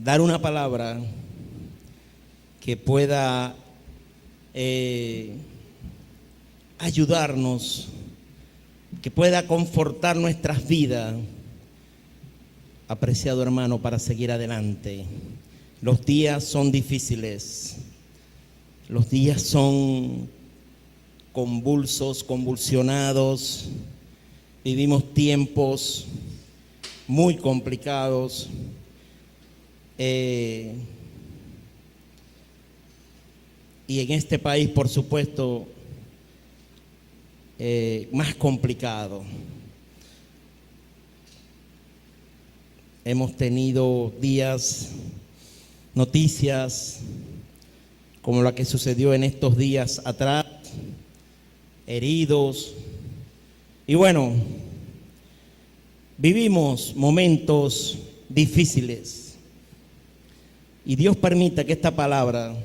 dar una palabra que pueda ayudarnos, que pueda confortar nuestras vidas, apreciado hermano, para seguir adelante. Los días son difíciles, los días son convulsos, convulsionados, vivimos tiempos muy complicados. Y en este país, por supuesto, más complicado. Hemos tenido días, noticias como la que sucedió en estos días atrás, heridos. Y bueno, vivimos momentos difíciles. Y Dios permita que esta palabra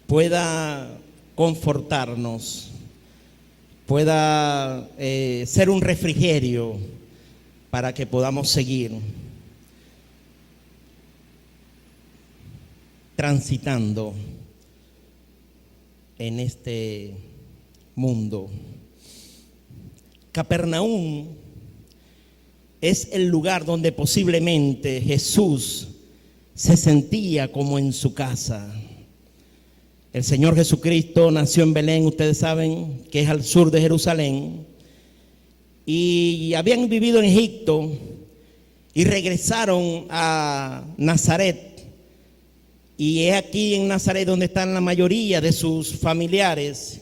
pueda confortarnos, pueda ser un refrigerio para que podamos seguir transitando en este mundo. Capernaum es el lugar donde posiblemente Jesús se sentía como en su casa. El Señor Jesucristo nació en Belén, ustedes saben que es al sur de Jerusalén, y habían vivido en Egipto y regresaron a Nazaret. Y es aquí en Nazaret donde están la mayoría de sus familiares.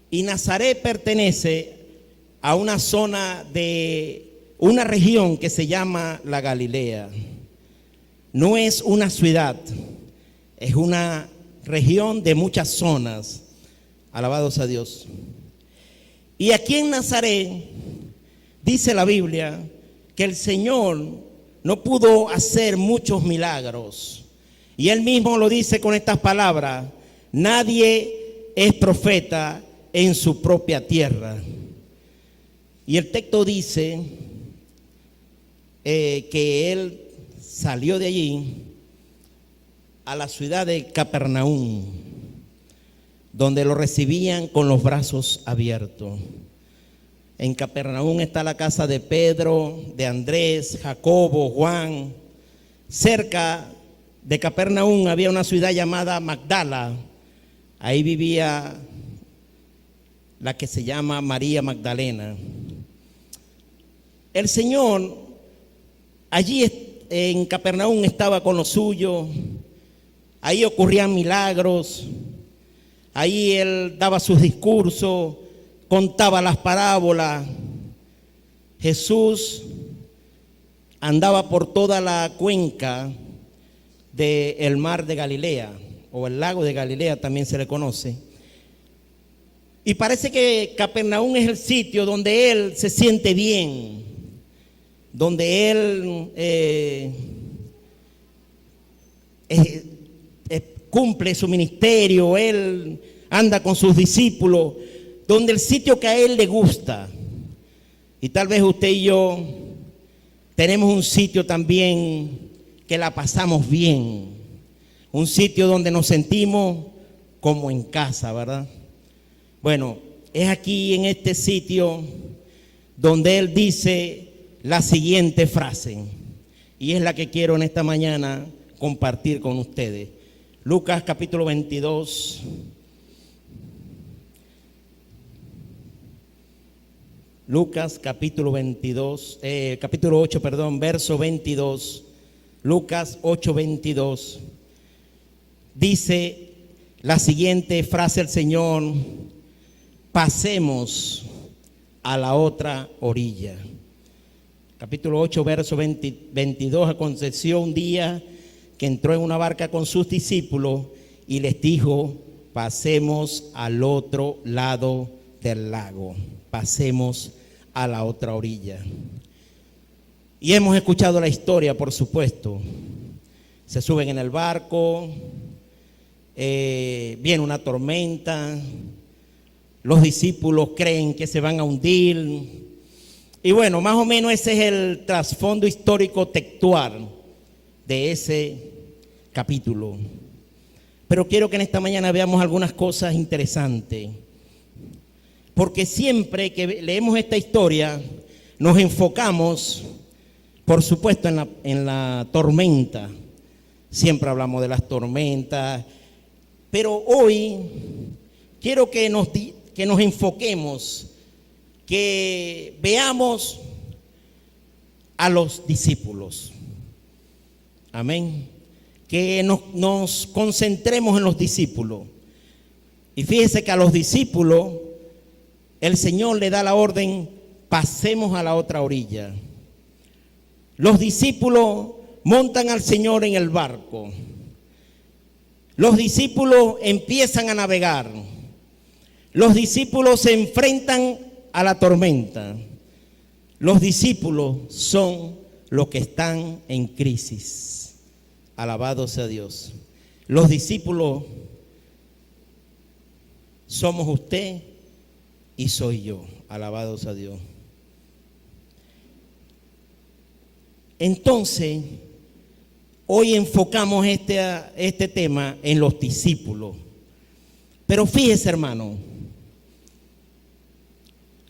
Y Nazaret pertenece a una zona de una región que se llama la Galilea. No es una ciudad, es una región de muchas zonas. Alabados a Dios. Y aquí en Nazaret dice la Biblia que el Señor no pudo hacer muchos milagros. Y Él mismo lo dice con estas palabras: nadie es profeta en su propia tierra. Y el texto dice que Él salió de allí a la ciudad de Capernaum, donde lo recibían con los brazos abiertos. En Capernaum está la casa de Pedro, de Andrés, Jacobo, Juan. Cerca de Capernaum había una ciudad llamada Magdala. Ahí vivía la que se llama María Magdalena. El Señor allí en Capernaum estaba con los suyos. Ahí ocurrían milagros. Ahí Él daba sus discursos, contaba las parábolas. Jesús andaba por toda la cuenca del mar de Galilea, o el lago de Galilea también se le conoce. Y parece que Capernaum es el sitio donde Él se siente bien, donde Él cumple su ministerio, Él anda con sus discípulos, donde el sitio que a Él le gusta. Y tal vez usted y yo tenemos un sitio también que la pasamos bien, un sitio donde nos sentimos como en casa, ¿verdad? Bueno, es aquí en este sitio donde Él dice la siguiente frase, y es la que quiero en esta mañana compartir con ustedes. Lucas capítulo 22. Lucas capítulo 22, capítulo 8, perdón, verso 22. Lucas 8:22. Dice la siguiente frase el Señor: pasemos a la otra orilla. Capítulo 8, verso 22. Aconteció un día que entró en una barca con sus discípulos y les dijo: pasemos al otro lado del lago. Pasemos a la otra orilla. Y hemos escuchado la historia, por supuesto. Se suben en el barco, viene una tormenta, los discípulos creen que se van a hundir. Y bueno, más o menos ese es el trasfondo histórico textual de ese capítulo. Pero quiero que en esta mañana veamos algunas cosas interesantes, porque siempre que leemos esta historia nos enfocamos, por supuesto, en la tormenta. Siempre hablamos de las tormentas, pero hoy quiero que nos enfoquemos, que veamos a los discípulos. Amén. Que nos concentremos en los discípulos. Y fíjese que a los discípulos el Señor le da la orden: pasemos a la otra orilla. Los discípulos montan al Señor en el barco. Los discípulos empiezan a navegar. Los discípulos se enfrentan a la tormenta. Los discípulos son los que están en crisis. Alabado sea Dios. Los discípulos somos usted y soy yo. Alabado sea Dios. Entonces, hoy enfocamos este tema en los discípulos. Pero fíjese, hermano,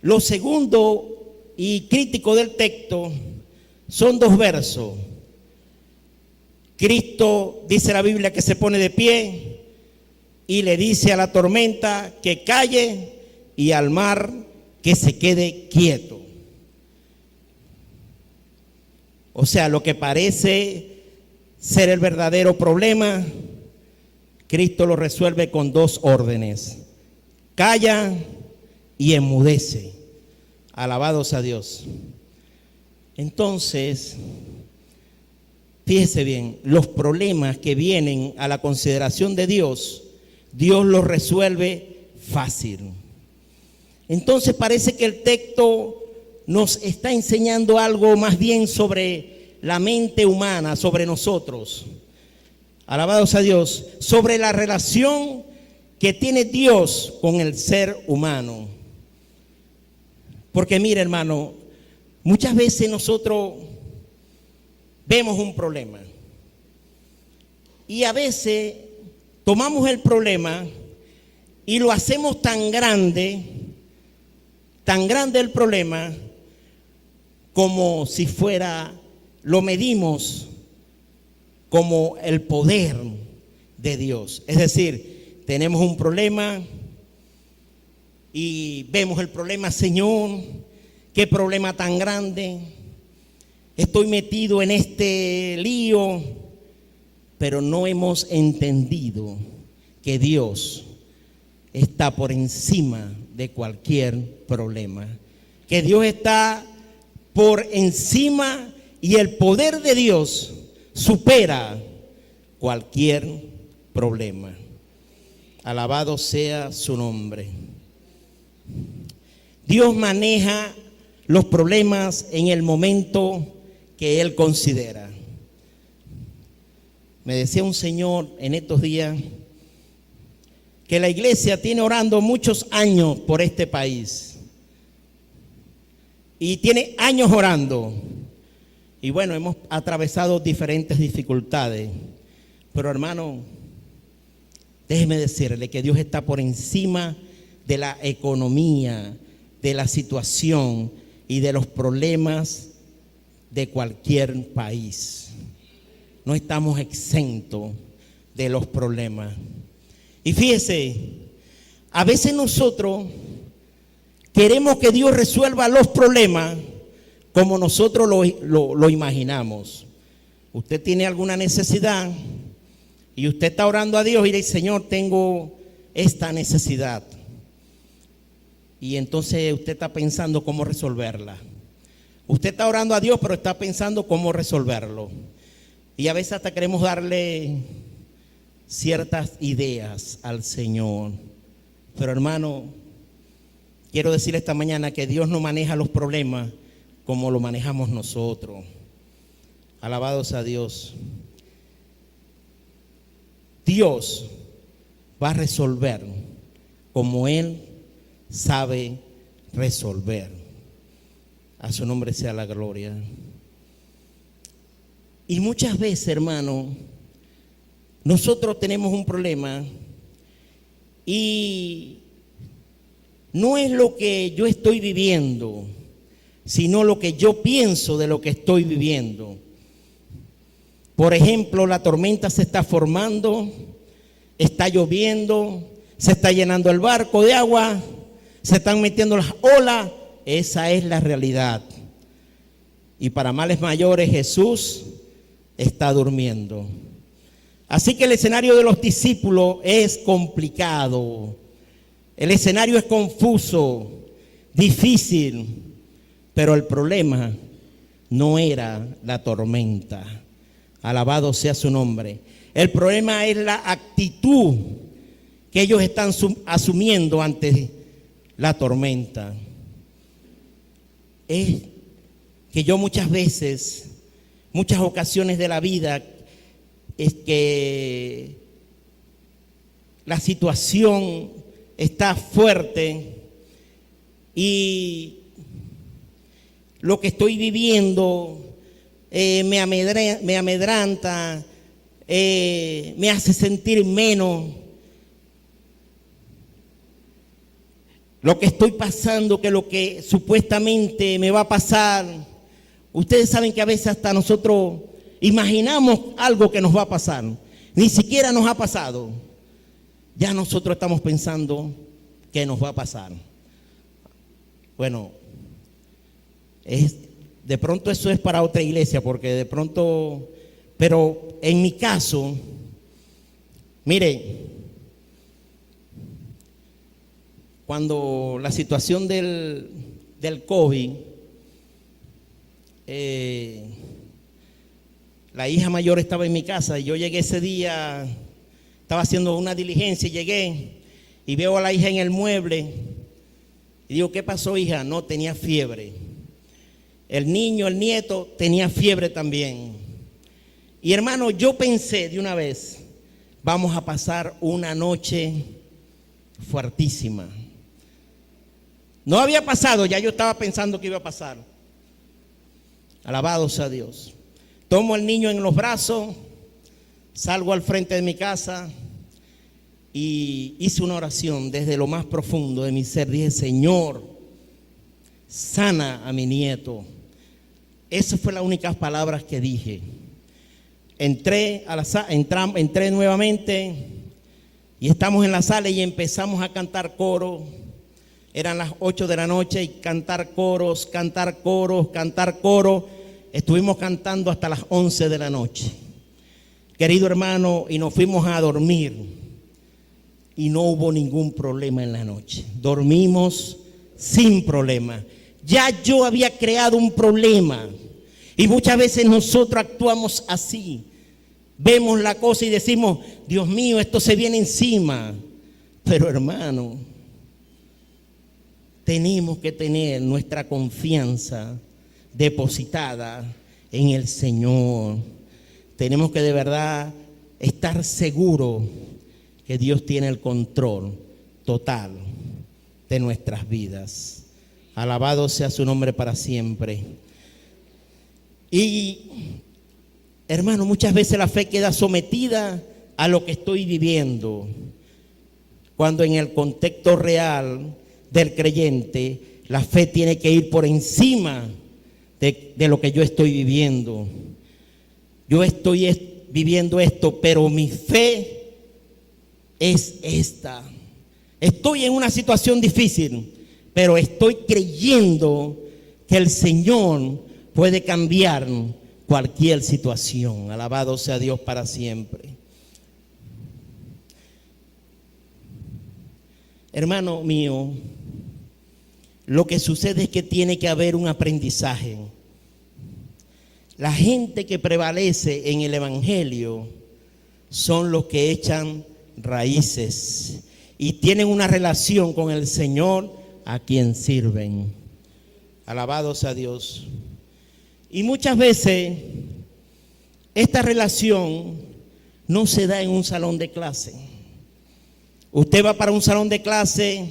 lo segundo y crítico del texto son dos versos. Cristo, dice la Biblia, que se pone de pie y le dice a la tormenta que calle y al mar que se quede quieto. O sea, lo que parece ser el verdadero problema, Cristo lo resuelve con dos órdenes: calla y enmudece. Alabados a Dios. Entonces, fíjese bien, los problemas que vienen a la consideración de Dios, Dios los resuelve fácil. Entonces parece que el texto nos está enseñando algo más bien sobre la mente humana, sobre nosotros. Alabados a Dios, sobre la relación que tiene Dios con el ser humano. Porque mire, hermano, muchas veces nosotros vemos un problema y a veces tomamos el problema y lo hacemos tan grande el problema, como si fuera, lo medimos como el poder de Dios. Es decir, tenemos un problema y vemos el problema: Señor, qué problema tan grande, estoy metido en este lío. Pero no hemos entendido que Dios está por encima de cualquier problema, que Dios está por encima y el poder de Dios supera cualquier problema. Alabado sea su nombre. Dios maneja los problemas en el momento que Él considera. Me decía un señor en estos días que la iglesia tiene orando muchos años por este país. Y tiene años orando. Y bueno, hemos atravesado diferentes dificultades. Pero hermano, déjeme decirle que Dios está por encima de la economía, de la situación y de los problemas de cualquier país. No estamos exentos de los problemas. Y fíjese, a veces nosotros queremos que Dios resuelva los problemas como nosotros lo imaginamos. Usted tiene alguna necesidad y usted está orando a Dios y dice: Señor, tengo esta necesidad. Y entonces usted está pensando cómo resolverla. Usted está orando a Dios, pero está pensando cómo resolverlo. Y a veces hasta queremos darle ciertas ideas al Señor. Pero hermano, quiero decirle esta mañana que Dios no maneja los problemas como lo manejamos nosotros. Alabados a Dios. Dios va a resolver como Él sabe resolver. A su nombre sea la gloria. Y muchas veces, hermano, nosotros tenemos un problema y no es lo que yo estoy viviendo, sino lo que yo pienso de lo que estoy viviendo. Por ejemplo, la tormenta se está formando, está lloviendo, se está llenando el barco de agua, se están metiendo las olas. Esa es la realidad. Y para males mayores, Jesús está durmiendo. Así que el escenario de los discípulos es complicado. El escenario es confuso, difícil, pero el problema no era la tormenta. Alabado sea su nombre. El problema es la actitud que ellos están asumiendo ante la tormenta. Es que yo muchas veces, muchas ocasiones de la vida, es que la situación está fuerte y lo que estoy viviendo me amedranta, me hace sentir menos. Lo que estoy pasando, que lo que supuestamente me va a pasar. Ustedes saben que a veces hasta nosotros imaginamos algo que nos va a pasar. Ni siquiera nos ha pasado. Ya nosotros estamos pensando que nos va a pasar. Bueno, de pronto eso es para otra iglesia, porque de pronto, pero en mi caso, mire, cuando la situación del COVID, la hija mayor estaba en mi casa y yo llegué ese día, estaba haciendo una diligencia y llegué y veo a la hija en el mueble y digo, ¿qué pasó, hija? No, tenía fiebre. El niño, el nieto, tenía fiebre también. Y hermano, yo pensé de una vez, vamos a pasar una noche fuertísima. No había pasado, ya yo estaba pensando que iba a pasar. Alabado sea Dios. Tomo al niño en los brazos, salgo al frente de mi casa y hice una oración desde lo más profundo de mi ser. Dije, Señor, sana a mi nieto. Esas fueron las únicas palabras que dije. Entré nuevamente y estamos en la sala y empezamos a cantar coro. Eran las 8 de la noche y cantar coros, cantar coros, cantar coros. Estuvimos cantando hasta las 11 de la noche. Querido hermano, y nos fuimos a dormir y no hubo ningún problema en la noche. Dormimos sin problema. Ya yo había creado un problema y muchas veces nosotros actuamos así. Vemos la cosa y decimos, Dios mío, esto se viene encima. Pero hermano, tenemos que tener nuestra confianza depositada en el Señor. Tenemos que de verdad estar seguros que Dios tiene el control total de nuestras vidas. Alabado sea su nombre para siempre. Y hermano, muchas veces la fe queda sometida a lo que estoy viviendo, cuando en el contexto real del creyente la fe tiene que ir por encima de lo que yo estoy viviendo. Yo estoy viviendo esto, pero mi fe es esta. Estoy en una situación difícil, pero estoy creyendo que el Señor puede cambiar cualquier situación. Alabado sea Dios para siempre. Hermano mío, lo que sucede es que tiene que haber un aprendizaje. La gente que prevalece en el Evangelio son los que echan raíces y tienen una relación con el Señor a quien sirven. Alabado sea Dios. Y muchas veces esta relación no se da en un salón de clase. Usted va para un salón de clase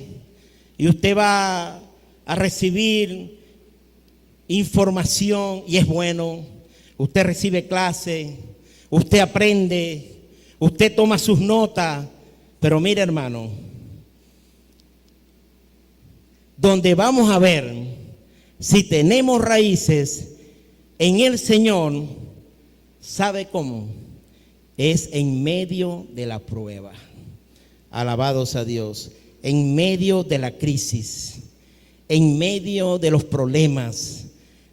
y usted va a recibir información y es bueno, usted recibe clase, usted aprende, usted toma sus notas, pero mire, hermano, donde vamos a ver si tenemos raíces en el Señor, ¿sabe cómo? Es en medio de la prueba. Alabados a Dios. En medio de la crisis, en medio de los problemas,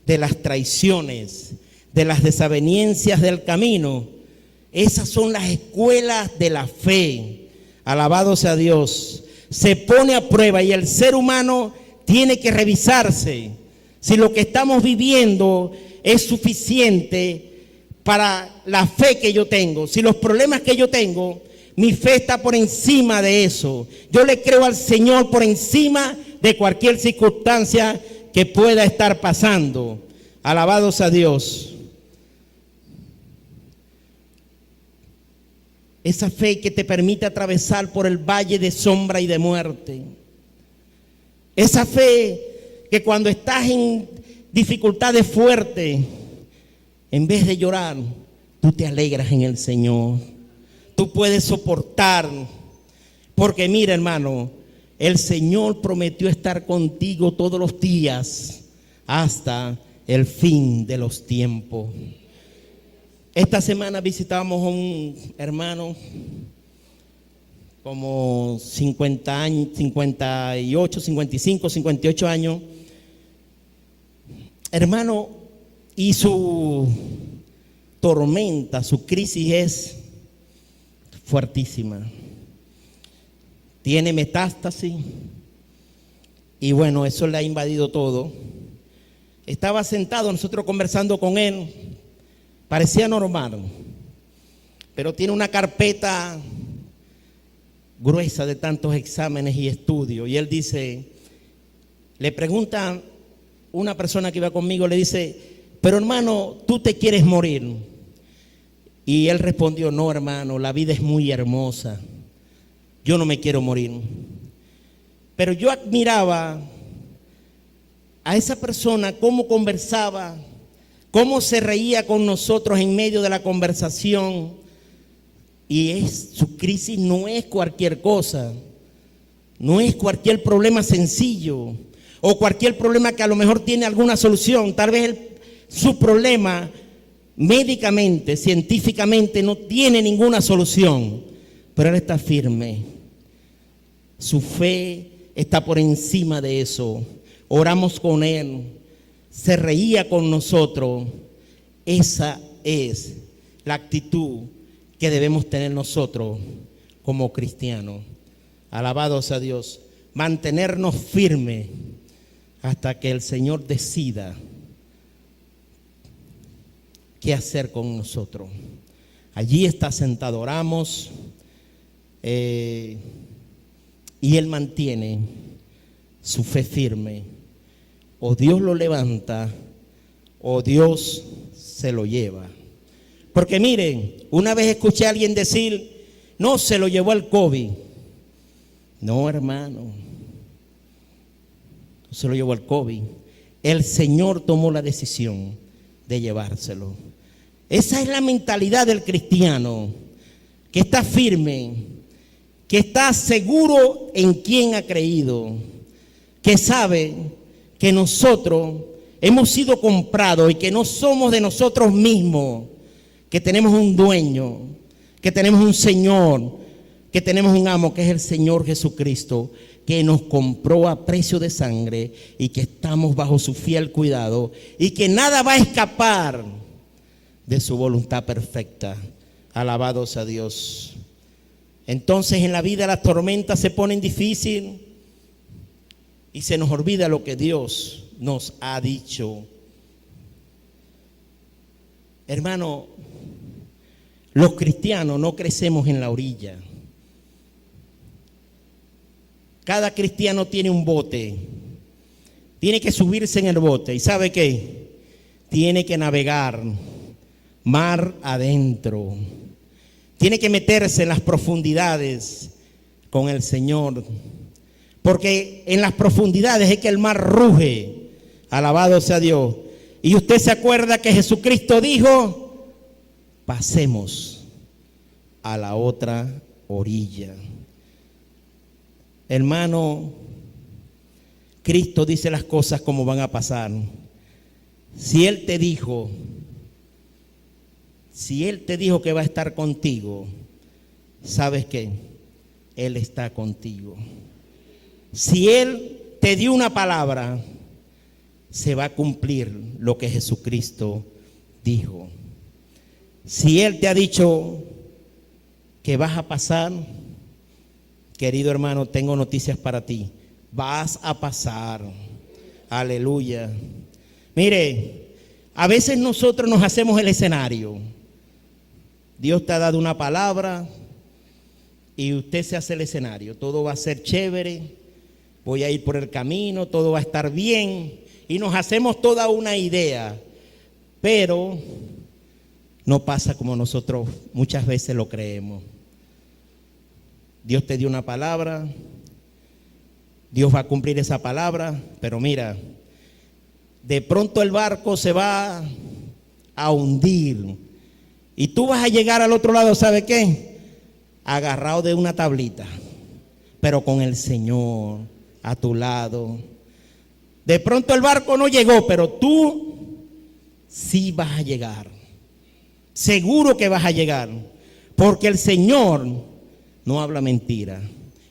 de las traiciones, de las desavenencias del camino. Esas son las escuelas de la fe. Alabados a Dios. Se pone a prueba y el ser humano tiene que revisarse si lo que estamos viviendo es suficiente para la fe que yo tengo. Si los problemas que yo tengo, mi fe está por encima de eso. Yo le creo al Señor por encima de cualquier circunstancia que pueda estar pasando. Alabados a Dios. Esa fe que te permite atravesar por el valle de sombra y de muerte. Esa fe que cuando estás en dificultades fuertes, en vez de llorar, tú te alegras en el Señor. Tú puedes soportar, porque mira, hermano, el Señor prometió estar contigo todos los días hasta el fin de los tiempos. Esta semana visitábamos a un hermano como 50 años, 58, 55, 58 años. Hermano, y su tormenta, su crisis es fuertísima. Tiene metástasis y bueno, eso le ha invadido todo. Estaba sentado, nosotros conversando con él, parecía normal, pero tiene una carpeta gruesa de tantos exámenes y estudios. Y él dice, le pregunta una persona que iba conmigo, le dice, pero hermano, ¿tú te quieres morir? Y él respondió, no, hermano, la vida es muy hermosa, yo no me quiero morir. Pero yo admiraba a esa persona, cómo conversaba, cómo se reía con nosotros en medio de la conversación. Y su crisis no es cualquier cosa, no es cualquier problema sencillo o cualquier problema que a lo mejor tiene alguna solución. Tal vez su problema médicamente, científicamente no tiene ninguna solución, pero él está firme. Su fe está por encima de eso. Oramos con él, se reía con nosotros. Esa es la actitud que debemos tener nosotros como cristianos. Alabados a Dios. Mantenernos firmes hasta que el Señor decida qué hacer con nosotros. Allí está sentado, oramos, y él mantiene su fe firme. O Dios lo levanta o Dios se lo lleva. Porque miren, una vez escuché a alguien decir, no, se lo llevó el COVID. No, hermano, no se lo llevó el COVID. El Señor tomó la decisión de llevárselo. Esa es la mentalidad del cristiano, que está firme, que está seguro en quien ha creído, que sabe que nosotros hemos sido comprados y que no somos de nosotros mismos, que tenemos un dueño, que tenemos un Señor, que tenemos un amo, que es el Señor Jesucristo, que nos compró a precio de sangre y que estamos bajo su fiel cuidado y que nada va a escapar de su voluntad perfecta. Alabados a Dios. Entonces en la vida las tormentas se ponen difíciles y se nos olvida lo que Dios nos ha dicho. Hermano, los cristianos no crecemos en la orilla. Cada cristiano tiene un bote. Tiene que subirse en el bote. ¿Y sabe qué? Tiene que navegar mar adentro. Tiene que meterse en las profundidades con el Señor. Porque en las profundidades es que el mar ruge. Alabado sea Dios. Y usted se acuerda que Jesucristo dijo: pasemos a la otra orilla. Hermano, Cristo dice las cosas como van a pasar. Si Él te dijo que va a estar contigo, ¿sabes qué? Él está contigo. Si Él te dio una palabra, se va a cumplir lo que Jesucristo dijo. Si Él te ha dicho que vas a pasar, querido hermano, tengo noticias para ti. Vas a pasar. Aleluya. Mire, a veces nosotros nos hacemos el escenario. Dios te ha dado una palabra y usted se hace el escenario. Todo va a ser chévere, voy a ir por el camino, todo va a estar bien. Y nos hacemos toda una idea, pero no pasa como nosotros muchas veces lo creemos. Dios te dio una palabra, Dios va a cumplir esa palabra, pero mira, de pronto el barco se va a hundir y tú vas a llegar al otro lado, ¿sabe qué? Agarrado de una tablita, pero con el Señor a tu lado. De pronto el barco no llegó, pero tú sí vas a llegar. Seguro que vas a llegar, porque el Señor no habla mentira.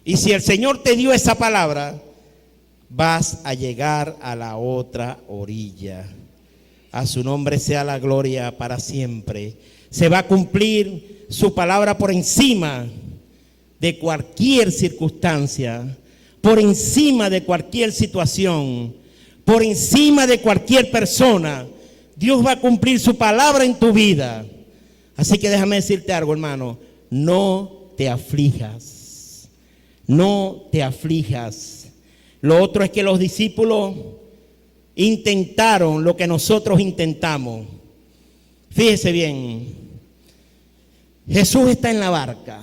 Y si el Señor te dio esa palabra, vas a llegar a la otra orilla. A su nombre sea la gloria para siempre. Se va a cumplir su palabra por encima de cualquier circunstancia, por encima de cualquier situación, por encima de cualquier persona. Dios va a cumplir su palabra en tu vida. Así que déjame decirte algo, hermano. No te aflijas. No te aflijas. Lo otro es que los discípulos intentaron lo que nosotros intentamos. Fíjese bien. Jesús está en la barca.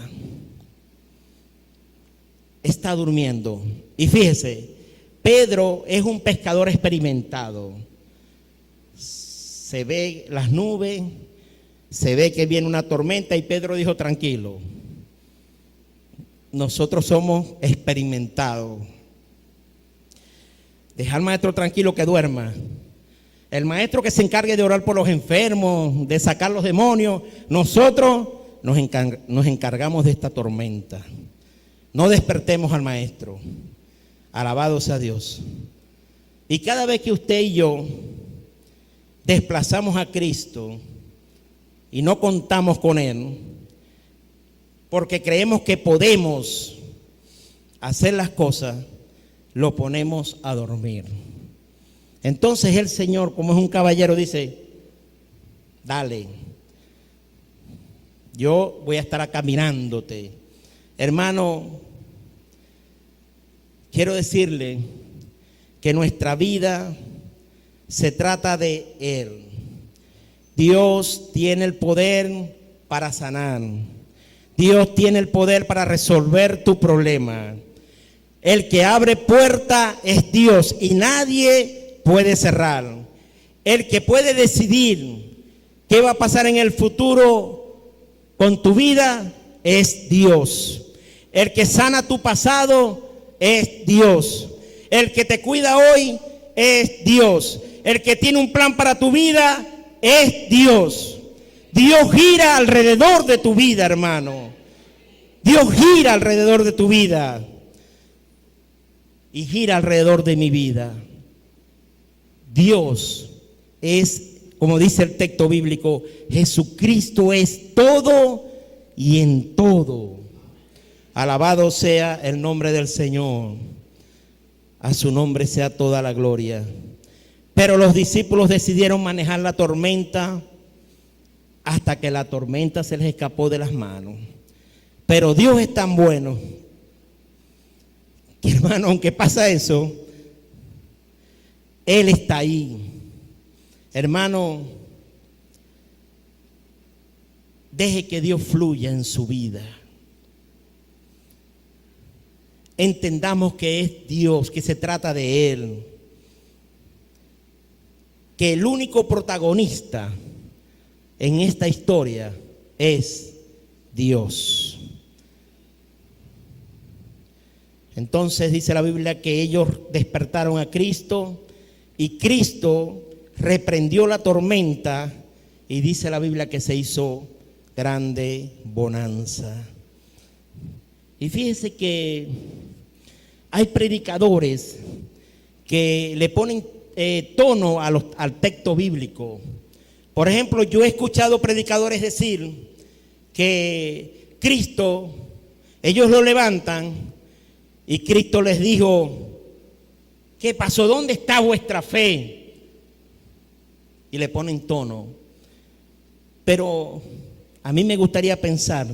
Está durmiendo. Y fíjese, Pedro es un pescador experimentado. Se ve las nubes, se ve que viene una tormenta y Pedro dijo: tranquilo. Nosotros somos experimentados. Deja al maestro tranquilo que duerma. El maestro que se encargue de orar por los enfermos, de sacar los demonios. Nosotros nos encargamos de esta tormenta. No despertemos al maestro. Alabado sea Dios. Y cada vez que usted y yo desplazamos a Cristo y no contamos con Él, porque creemos que podemos hacer las cosas, lo ponemos a dormir. Entonces el Señor, como es un caballero, dice: dale, yo voy a estar acá mirándote. Hermano, quiero decirle que nuestra vida se trata de Él. Dios tiene el poder para sanar. Dios tiene el poder para resolver tu problema. El que abre puerta es Dios y nadie puede cerrar. El que puede decidir qué va a pasar en el futuro con tu vida es Dios. El que sana tu pasado es Dios. El que te cuida hoy es Dios. El que tiene un plan para tu vida es Dios. Dios gira alrededor de tu vida, hermano. Dios gira alrededor de tu vida. Y gira alrededor de mi vida. Dios es, como dice el texto bíblico, Jesucristo es todo y en todo. Alabado sea el nombre del Señor. A su nombre sea toda la gloria. Pero los discípulos decidieron manejar la tormenta hasta que la tormenta se les escapó de las manos. Pero Dios es tan bueno que, hermano, aunque pasa eso, Él está ahí. Hermano, deje que Dios fluya en su vida. Entendamos que es Dios, que se trata de Él. que el único protagonista en esta historia es Dios. Entonces dice la Biblia que ellos despertaron a Cristo y Cristo reprendió la tormenta y dice la Biblia que se hizo grande bonanza. Y fíjese que hay predicadores que le ponen tono al texto bíblico. Por ejemplo, yo he escuchado predicadores decir que Cristo, ellos lo levantan y Cristo les dijo: ¿qué pasó? ¿Dónde está vuestra fe? Y le ponen tono. Pero a mí me gustaría pensar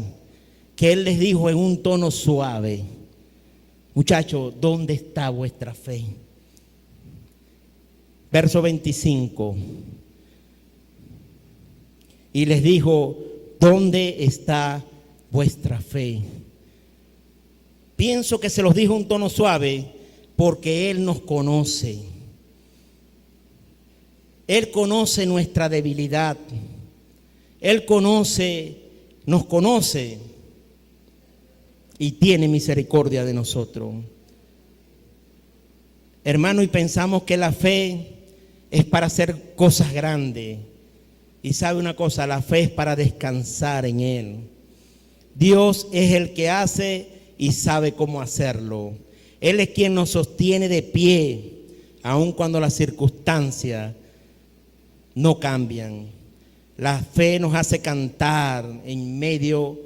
que Él les dijo en un tono suave: muchachos, ¿dónde está vuestra fe? Verso 25. Y les dijo: ¿dónde está vuestra fe? Pienso que se los dijo en un tono suave porque Él nos conoce. Él conoce nuestra debilidad. Él nos conoce y tiene misericordia de nosotros. Hermano, y pensamos que la fe es para hacer cosas grandes. Y sabe una cosa, la fe es para descansar en Él. Dios es el que hace y sabe cómo hacerlo. Él es quien nos sostiene de pie, aun cuando las circunstancias no cambian. La fe nos hace cantar en medio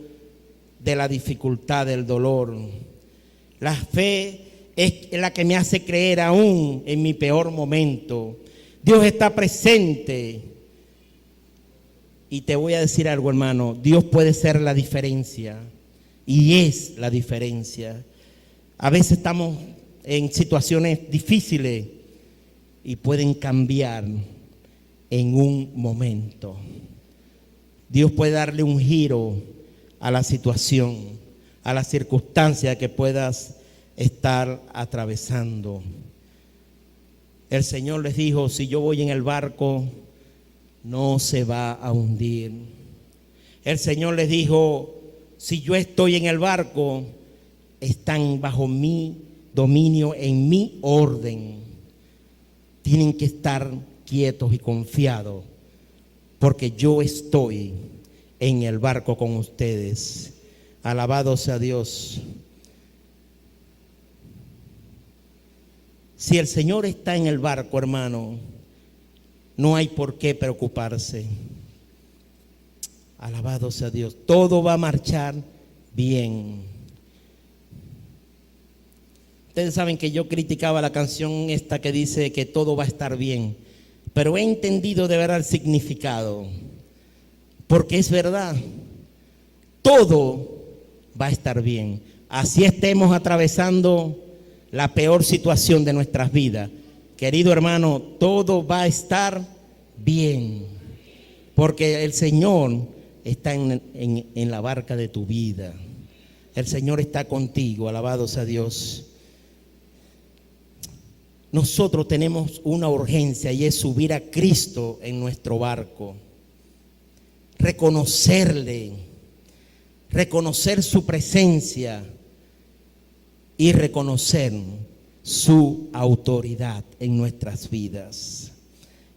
de la dificultad, del dolor. La fe es la que me hace creer aún en mi peor momento. Dios está presente. Y te voy a decir algo, hermano, Dios puede ser la diferencia y es la diferencia. A veces estamos en situaciones difíciles y pueden cambiar en un momento. Dios puede darle un giro a la situación, a la circunstancia que puedas estar atravesando. El Señor les dijo: si yo voy en el barco, no se va a hundir. El Señor les dijo: si yo estoy en el barco, están bajo mi dominio, en mi orden. Tienen que estar quietos y confiados, porque yo estoy en el barco con ustedes. Alabado sea Dios. Si el Señor está en el barco, hermano, no hay por qué preocuparse. Alabado sea Dios. Todo va a marchar bien. Ustedes saben que yo criticaba la canción esta que dice que todo va a estar bien, pero he entendido de verdad el significado, porque es verdad. Todo va a estar bien. Así estemos atravesando la peor situación de nuestras vidas. Querido hermano, todo va a estar bien, porque el Señor está en la barca de tu vida. El Señor está contigo, alabado sea Dios. Nosotros tenemos una urgencia y es subir a Cristo en nuestro barco, reconocerle, reconocer su presencia y reconocer su autoridad en nuestras vidas.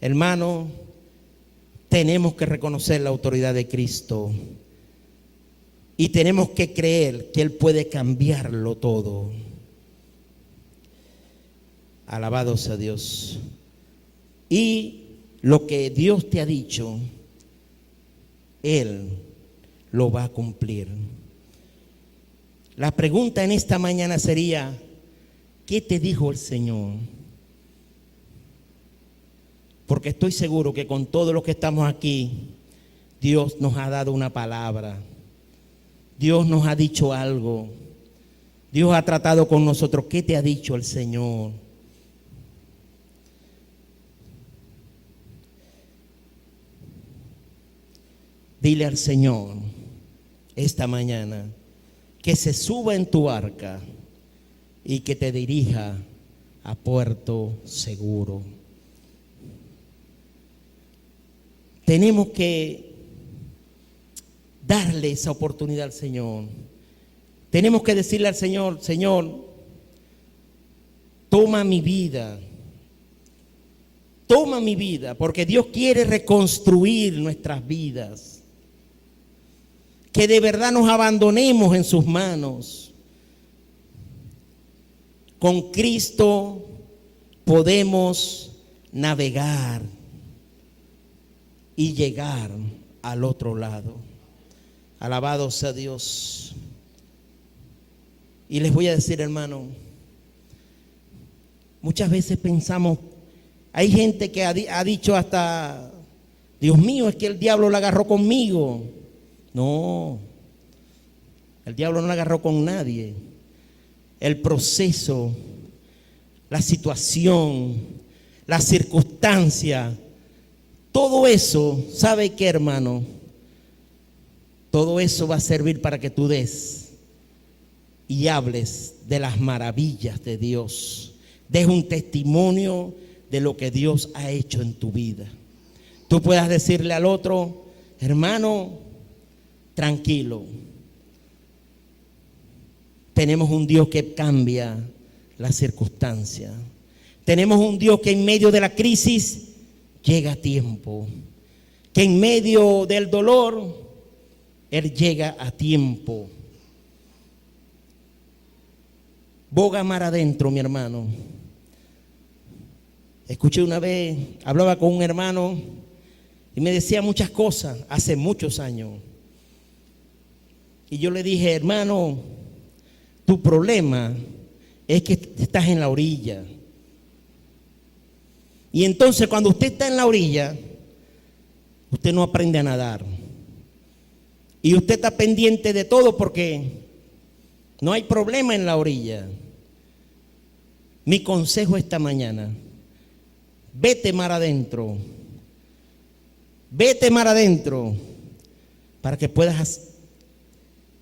Hermano, tenemos que reconocer la autoridad de Cristo y tenemos que creer que Él puede cambiarlo todo. Alabado sea Dios. Y lo que Dios te ha dicho, Él lo va a cumplir. La pregunta en esta mañana sería: ¿qué te dijo el Señor? Porque estoy seguro que con todos los que estamos aquí, Dios nos ha dado una palabra. Dios nos ha dicho algo. Dios ha tratado con nosotros. ¿Qué te ha dicho el Señor? Dile al Señor esta mañana que se suba en tu barca y que te dirija a puerto seguro. tenemos que darle esa oportunidad al Señor. Tenemos que decirle al Señor: Señor, toma mi vida, porque Dios quiere reconstruir nuestras vidas. Que de verdad nos abandonemos en sus manos. Con Cristo podemos navegar y llegar al otro lado. Alabado sea Dios. Y les voy a decir, hermano, muchas veces pensamos, hay gente que ha dicho hasta: Dios mío, es que el diablo la agarró conmigo. No, el diablo no la agarró con nadie. El proceso, la situación, la circunstancia, todo eso, ¿sabe qué, hermano? Todo eso va a servir para que tú des y hables de las maravillas de Dios. Des un testimonio de lo que Dios ha hecho en tu vida. Tú puedas decirle al otro: hermano, tranquilo. Tenemos un Dios que cambia la circunstancia. Tenemos un Dios que en medio de la crisis llega a tiempo. Que en medio del dolor Él llega a tiempo. Boga mar adentro, mi hermano. Escuché una vez, hablaba con un hermano y me decía muchas cosas hace muchos años. Y yo le dije: hermano, tu problema es que estás en la orilla. Y entonces cuando usted está en la orilla, usted no aprende a nadar. Y usted está pendiente de todo porque no hay problema en la orilla. Mi consejo esta mañana: vete mar adentro. Vete mar adentro para que puedas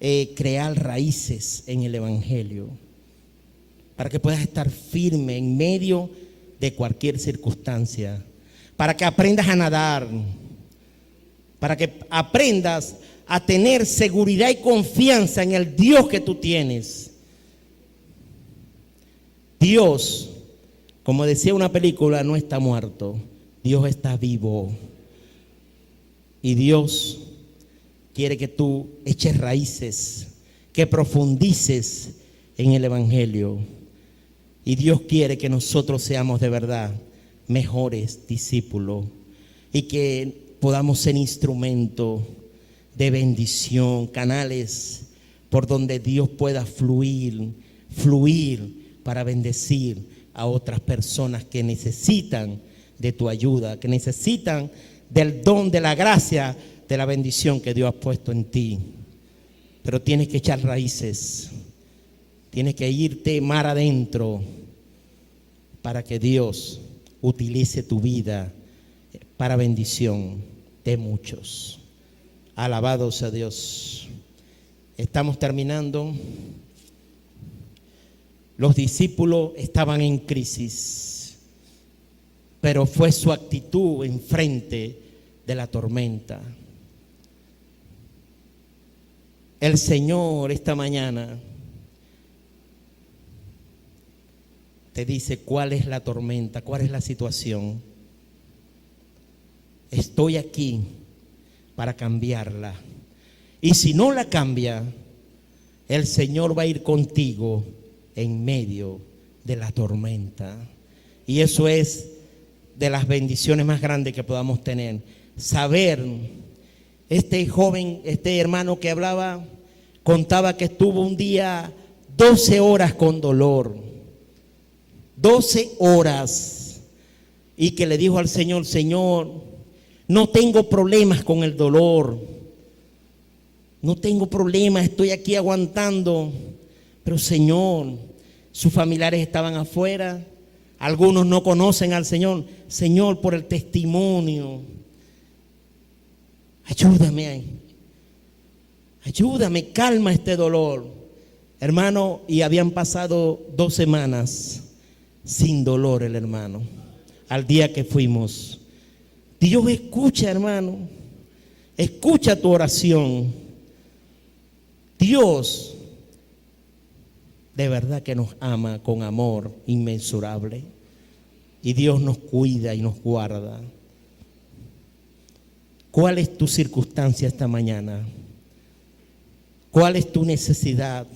crear raíces en el Evangelio. Para que puedas estar firme en medio de cualquier circunstancia. Para que aprendas a nadar. Para que aprendas a tener seguridad y confianza en el Dios que tú tienes. Dios, como decía una película, no está muerto. Dios está vivo. Y Dios quiere que tú eches raíces, que profundices en el Evangelio. Y Dios quiere que nosotros seamos de verdad mejores discípulos y que podamos ser instrumentos de bendición, canales por donde Dios pueda fluir para bendecir a otras personas que necesitan de tu ayuda, que necesitan del don, de la gracia, de la bendición que Dios ha puesto en ti. Pero tienes que echar raíces, tienes que irte mar adentro para que Dios utilice tu vida para bendición de muchos. Alabado sea Dios. Estamos terminando. Los discípulos estaban en crisis, pero fue su actitud enfrente de la tormenta. El Señor esta mañana te dice cuál es la tormenta, cuál es la situación. Estoy aquí para cambiarla. Y si no la cambia, el Señor va a ir contigo en medio de la tormenta. Y eso es de las bendiciones más grandes que podamos tener. Saber, este joven, este hermano que hablaba, contaba que estuvo un día 12 horas con dolor. 12 horas. Y que le dijo al Señor: Señor, no tengo problemas con el dolor. No tengo problemas, estoy aquí aguantando. Pero Señor, sus familiares estaban afuera. Algunos no conocen al Señor. Señor, por el testimonio, ayúdame, calma este dolor. Hermano, y habían pasado 2 semanas sin dolor el hermano. Al día que fuimos, Dios escucha, hermano. Escucha tu oración. Dios de verdad que nos ama con amor inmensurable. Y Dios nos cuida y nos guarda. ¿Cuál es tu circunstancia esta mañana? ¿Cuál es tu necesidad?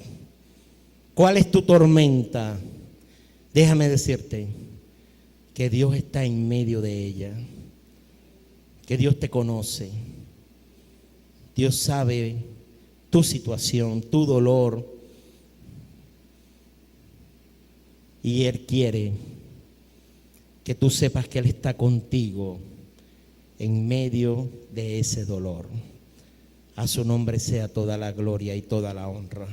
¿Cuál es tu tormenta? Déjame decirte que Dios está en medio de ella, que Dios te conoce, Dios sabe tu situación, tu dolor, y Él quiere que tú sepas que Él está contigo en medio de ese dolor. A su nombre sea toda la gloria y toda la honra.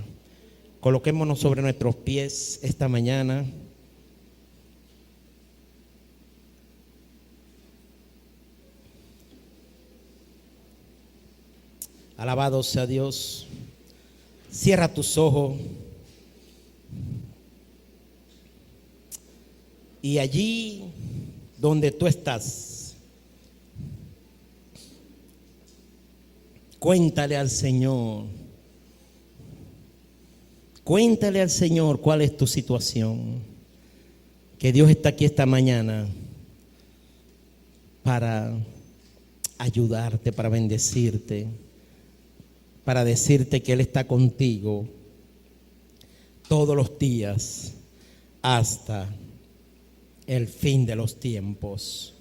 Coloquémonos sobre nuestros pies esta mañana. Alabado sea Dios. Cierra tus ojos. Y allí donde tú estás, cuéntale al Señor. Cuéntale al Señor cuál es tu situación. Que Dios está aquí esta mañana para ayudarte, para bendecirte, para decirte que Él está contigo todos los días hasta el fin de los tiempos.